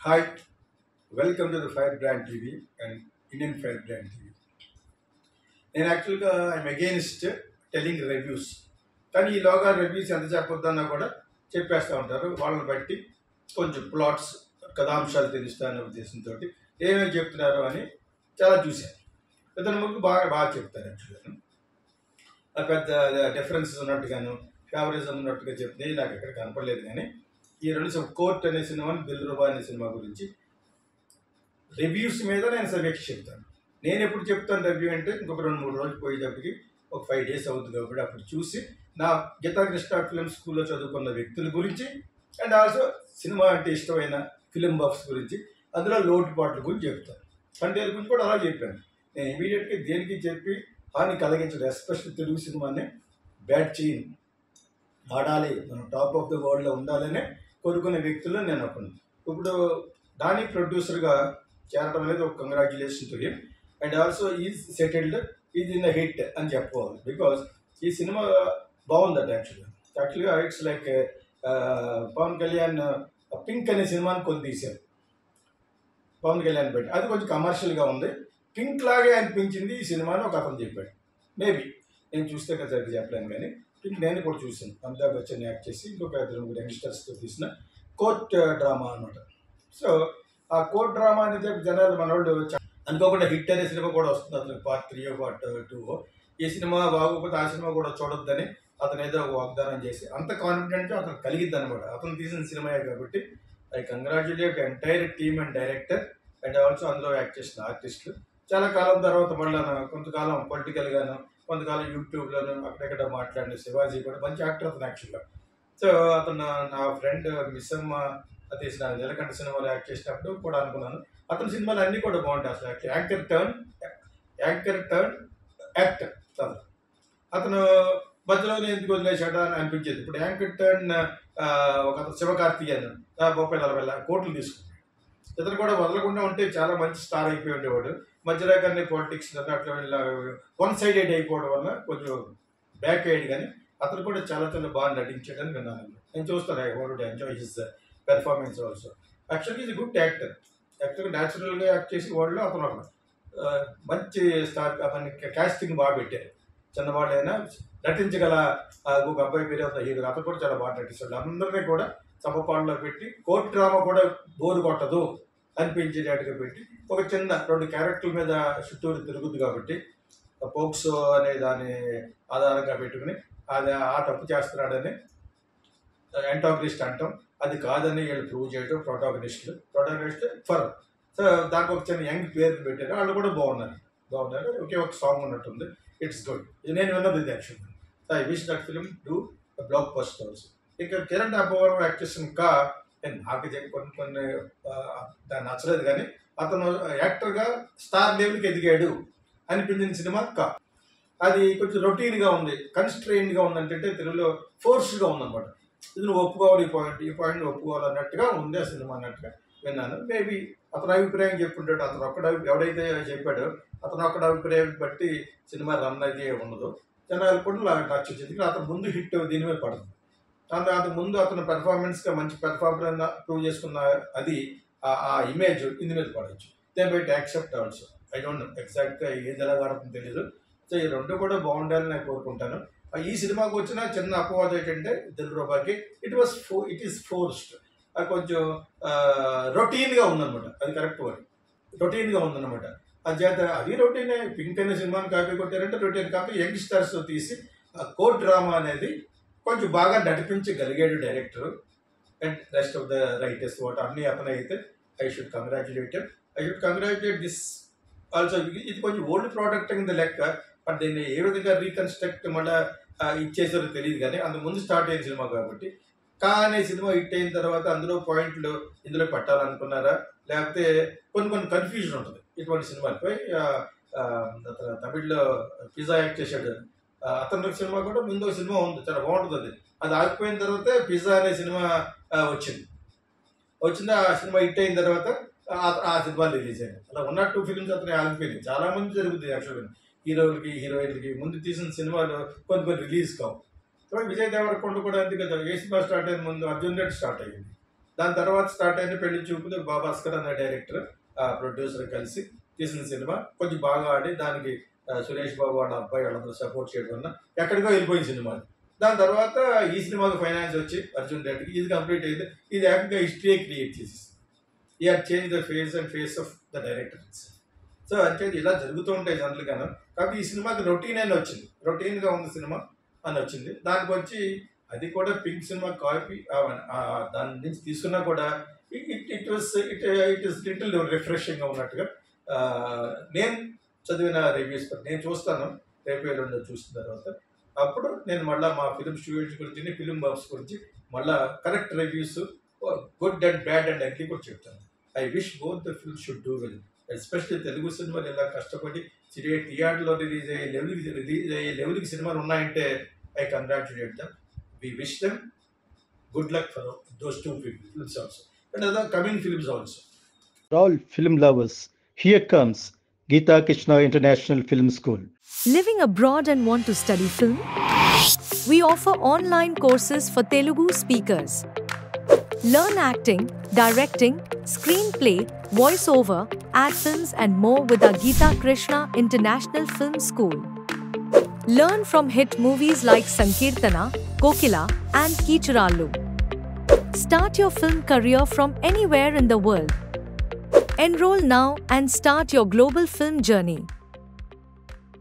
Hi, welcome to the Firebrand TV and Indian Firebrand TV. నేను యాక్చువల్గా I'm against telling reviews, కానీ ఈలోగా reviews ఎంత చెప్పొద్దన్నా కూడా చెప్పేస్తూ ఉంటారు. వాళ్ళని బట్టి కొంచెం ప్లాట్స్ కథాంశాలు తెలుస్తాయనే ఉద్దేశంతో ఏమేమి చెప్తున్నారు అని చాలా చూశాను. ఇతని ముందు బాగా బాగా చెప్తారు. యాక్చువల్గా పెద్ద డిఫరెన్సెస్ ఉన్నట్టుగాను ఫేవరిజం ఉన్నట్టుగా చెప్తే నాకు ఎక్కడ కనపడలేదు. కానీ ఈ రెండు కోర్ట్ అనే సినిమా, దిల్రుబా అనే సినిమా గురించి రివ్యూస్ మీద నేను సమీక్ష చెప్తాను. నేను ఎప్పుడు చెప్తాను రివ్యూ అంటే ఇంకొక 2-3 రోజులు పోయేటప్పటికి ఒక 5 days అవుతుంది కాబట్టి అప్పుడు చూసి నా గీతా కృష్ణ ఫిలిం స్కూల్లో చదువుకున్న వ్యక్తుల గురించి అండ్ ఆల్సో సినిమా అంటే ఇష్టమైన ఫిలిం బఫ్స్ గురించి, అందులో లోటుపాట్ల గురించి చెప్తాను. కంటెల గురించి కూడా అలా చెప్పాను. నేను ఇమీడియట్గా దేనికి చెప్పి హాని కలిగించదు. ఎస్పెషల్లీ తెలుగు సినిమాని బ్యాట్ చేయను, ఆడాలి, మనం టాప్ ఆఫ్ ద వరల్డ్లో ఉండాలనే కోరుకునే వ్యక్తుల్లో నేను ఒకను. ఇప్పుడు దాని ప్రొడ్యూసర్గా చేరడం అనేది ఒక congratulation to him and also is settled, is in a hit అని చెప్పుకోవాలి. బికాజ్ ఈ సినిమా బాగుందట. యాక్చువల్గా it's like Pavan Kalyan Pink అనే సినిమాని కొన్ని తీశారు. పవన్ కళ్యాణ్ పెట్టి అది కొంచెం కమర్షియల్గా ఉంది, పింక్ లాగే అనిపించింది ఈ సినిమాని ఒక అతను చెప్పాడు. మేబీ నేను చూస్తే కదా సరిగ్గా చెప్పలేను, కానీ పింక్ నేను కూడా చూసాను. అమితాబ్ బచ్చన్ యాక్ట్ చేసి ఇంకొక 2-3 యంగ్స్టర్స్తో తీసిన కోర్ట్ డ్రామా అనమాట. సో ఆ కోర్ట్ డ్రామా అనేది జనాలు మనోళ్ళు అనుకోకుండా హిట్ అనే సినిమా కూడా వస్తుంది. అతను Part 3 Part 2 ఈ సినిమా బాగోకపోతే ఆ సినిమా కూడా చూడొద్దని అతను ఏదో ఒక వాగ్దానం చేసి అంత కాన్ఫిడెంట్ అతను కలిగిద్ది అనమాట. అతను తీసిన సినిమాయే కాబట్టి I congratulate entire team and director and also అందులో యాక్ట్ చేసిన ఆర్టిస్టులు. చాలా కాలం తర్వాత మళ్ళీ కొంతకాలం పొలిటికల్గాను, కొంతకాలం యూట్యూబ్లోను అక్కడెక్కడ మాట్లాడిన శివాజీ కూడా మంచి యాక్టర్ అతను యాక్చువల్గా. సో అతను నా ఫ్రెండ్ మిస్సమ్మ తీసిన నీలకంఠ సినిమాలో యాక్ట్ చేసినప్పుడు కూడా అనుకున్నాను అతని సినిమాలు అన్నీ కూడా బాగుంటాయి. అసలు యాంకర్ టర్న్ యాక్టర్ అతను మధ్యలోనే ఎందుకు వదిలేశాడా అని అనిపించేది. ఇప్పుడు యాంకర్ టర్న్ ఒక శివకార్తికేయన్ 30-40 కోట్లు తీసుకున్నాడు. ఇతను కూడా వదలకుండా ఉంటే చాలా మంచి స్టార్ అయిపోయి ఉండేవాడు. మధ్యలో కానీ పాలిటిక్స్ అట్లా వన్ సైడెడ్ అయిపోవడం వల్ల కొంచెం బ్యాక్ అయ్యాడు. కానీ అతను కూడా చాలా చాలా బాగా నటించాడని విన్నాను. నేను చూస్తాను. I want to enjoy his performance also. Actually is good actor. న్యాచురల్గా యాక్ట్ చేసి వాళ్ళు అతను ఒక మంచి స్టార్. అతనికి కాస్టింగ్ బాగా పెట్టారు. చిన్నవాళ్ళైనా నటించగల ఒక అబ్బాయి పేరు అతను హీరో, అతను కూడా చాలా బాగా నటిస్తాడు. అందరినీ కూడా సమపాళ్ళలో పెట్టి కోర్ట్ డ్రామా కూడా బోరు కొట్టదు అనిపించేటట్టుగా పెట్టి ఒక చిన్న 2 క్యారెక్టర్ల మీద చుట్టూరు తిరుగుద్ది కాబట్టి పోక్సో అనే దాన్ని ఆధారంగా పెట్టుకుని అది ఆ తప్పు చేస్తున్నాడని యాంటాగనిస్ట్ అంటాం, అది కాదని వీళ్ళు ప్రూవ్ చేయడం. Protagonist for. సో దానికి ఒక చిన్న యంగ్ పేరు పెట్టారు. వాళ్ళు కూడా బాగున్నారు. ఒకే ఒక సాంగ్ ఉన్నట్టుంది. It's good. ఇది నేను విన్నది ఇది యాక్చువల్గా. So I wish that film do block buster also. ఇక కిరణ్ అబ్బవరం యాక్ట్ చేసిన నాకు కొన్ని దాన్ని నచ్చలేదు, కానీ అతను యాక్టర్గా స్టార్ లెవెల్కి ఎదిగాడు అనిపించిన సినిమా అది కొంచెం రొటీన్గా ఉంది, కన్స్ట్రెయిన్గా ఉందంటే తెలుగులో ఫోర్స్డ్గా ఉందన్నమాట. ఇది నువ్వు ఒప్పుకోవాలి, ఈ పాయింట్ ఒప్పుకోవాలి అన్నట్టుగా ఉంది ఆ సినిమా అన్నట్టుగా విన్నాను. మేబీ అతని అభిప్రాయం చెప్పుంటాడు. అతను ఎవడైతే చెప్పాడో అతను ఒక్కడ అభిప్రాయం బట్టి సినిమా రన్ అయితే ఉండదు. జనాలు కూడా నచ్చింది. అతను ముందు హిట్ దీని మీద పడుతుంది. అంతకు ముందు అతను పెర్ఫార్మెన్స్గా మంచి పెర్ఫార్మెన్స్ ప్రూవ్ చేసుకున్న అది ఆ ఇమేజ్ ఇంది మీద పడవచ్చు. They bite accept also. I don't know ఎగ్జాక్ట్గా ఏది ఎలా ఆడుతుందో తెలియదు. సో ఈ రెండు కూడా బాగుండాలని నేను కోరుకుంటాను. ఈ సినిమాకి వచ్చిన చిన్న అపవాదం ఏంటంటే దిల్రుబాకి ఇట్ ఈస్ ఫోర్స్డ్. అది కొంచెం రొటీన్గా ఉందన్నమాట. అది కరెక్ట్ వర్డ్. రొటీన్గా ఉందన్నమాట. అది రొటీనే. పింక్ అనే సినిమాని కాపీ కొట్టారంటే రొటీన్. కాపీ యంగ్స్టర్స్ తీసి కోర్ట్ డ్రామా అనేది కొంచెం బాగా నడిపించగలిగాడు director and rest of the writers. అన్నీ అతను అయితే I should congratulate this also. ఇది కొంచెం ఓల్డ్ ప్రోడక్ట్ కింద లెక్క. బట్ దీన్ని ఏ విధంగా రీకన్స్ట్రక్ట్ మళ్ళీ ఇచ్చేసారో తెలియదు, కానీ అందుకు ముందు స్టార్ట్ అయిన సినిమా కాబట్టి. కానీ సినిమా హిట్ అయిన తర్వాత అందులో పాయింట్లు ఇందులో పెట్టాలనుకున్నారా, లేకపోతే కొన్ని కన్ఫ్యూజన్ ఉంటుంది ఇటువంటి సినిమాలపై. అతను తమిళ్లో పిజ్జా యాక్ట్ చేశాడు. అతని సినిమా కూడా ముందు ఒక సినిమా ఉంది, చాలా బాగుంటుంది. అది ఆగిపోయిన తర్వాత పిజ్జా అనే సినిమా వచ్చింది. ఆ సినిమా హిట్ అయిన తర్వాత ఆ సినిమా రిలీజ్ అయింది. అలా ఉన్న 2 ఫిల్మ్స్ అతను ఆగిపోయింది. చాలా మంది జరుగుతుంది యాక్చువల్గా. హీరోలకి హీరోయిన్లకి ముందు తీసిన సినిమాలు కొన్ని రిలీజ్ కావు. సో విజయ్ దేవరకొండ కూడా అంతే కదా. ఏ సినిమా స్టార్ట్ అయిన ముందు అర్జున్ రెడ్డి స్టార్ట్ అయ్యింది. దాని తర్వాత స్టార్ట్ అయిన పెళ్లి చూపులు బాబాస్కర్ అనే డైరెక్టర్ ప్రొడ్యూసర్ కలిసి తీసిన సినిమా కొంచెం బాగా ఆడి దానికి సురేష్ బాబు వాళ్ళ అబ్బాయి వాళ్ళందరూ సపోర్ట్ చేయడం వల్ల ఎక్కడికో వెళ్ళిపోయిన సినిమా. దాని తర్వాత ఈ సినిమాకి ఫైనాన్స్ వచ్చి అర్జున్ రెడ్డికి ఇది కంప్లీట్ అయింది. ఇది ఏకంగా హిస్టరీ క్రియేట్ చేసేసి ఈ are change the face of the director. So అంటే ఇలా జరుగుతూ ఉంటాయి జనరల్గాను. కాబట్టి ఈ సినిమాకి రొటీన్ అని వచ్చింది, రొటీన్గా ఉంది సినిమా అని వచ్చింది. దానికి వచ్చి అది కూడా పింక్ సినిమా కాపీ దాని నుంచి తీసుకున్నా కూడా ఇట్ ఇస్ లిటిల్ రిఫ్రెషింగ్గా ఉన్నట్టుగా నేను చదివిన రివ్యూస్ నేను చూస్తాను రేపు ఎల్లుండో చూసిన తర్వాత. అప్పుడు నేను మళ్ళీ మా ఫిలిం స్టూడియోస్ గురించి ఫిలిం బాక్స్ గురించి మళ్ళీ correct reviews good and bad and ugly కూడా చెప్తాను. I wish both the film should do well. Especially Telugu సినిమాలు ఇలా కష్టపడి థియేటర్లో రిలీజ్ అయ్యే లెవెల్కి సినిమాలు ఉన్నాయంటే I congratulate them. We wish them good luck for those two films also and other coming films also. All film lovers, here comes Geeta Krishna International Film School. Living abroad and want to study film? We offer online courses for Telugu speakers. Learn acting, directing, screenplay, voiceover, ad films and more with our Geeta Krishna International Film School. Learn from hit movies like Sankirtana, Kokila and Kichurallu. Start your film career from anywhere in the world. Enroll now and start your global film journey.